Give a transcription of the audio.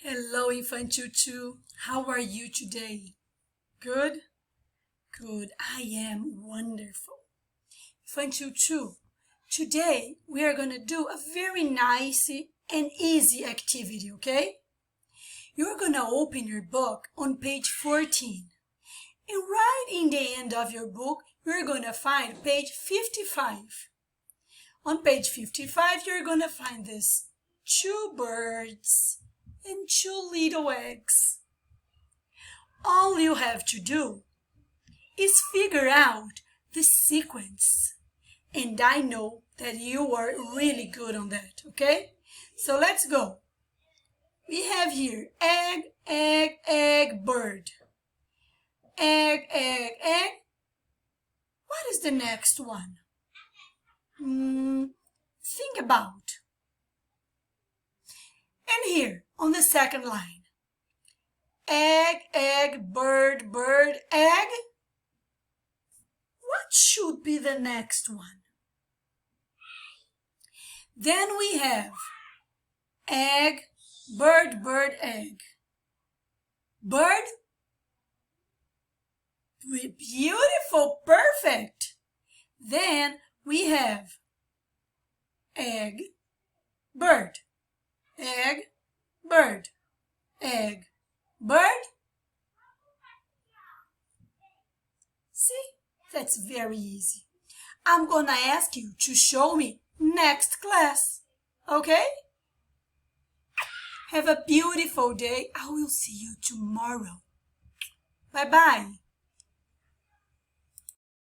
Hello, Infantil 2. How are you today? Good? Good. I am wonderful. Infantil 2, today we are going to do a very nice and easy activity, okay? You're going to open your book on page 14. And right in the end of your book, you're going to find page 55. On page 55, you're going to find this: two birds and two little eggs. All you have to do is figure out the sequence. And I know that you are really good on that, okay? So let's go. We have here egg, egg, egg, bird. Egg, egg, egg. What is the next one? Think about. And here on the second line, egg, egg, bird, bird, egg. What should be the next one? Then we have egg, bird, bird, egg. Bird. Beautiful, perfect. Then we have egg, bird, egg, bird, egg, bird. See, that's very easy. I'm gonna ask you to show me next class, okay? Have a beautiful day. I will see you tomorrow. Bye-bye.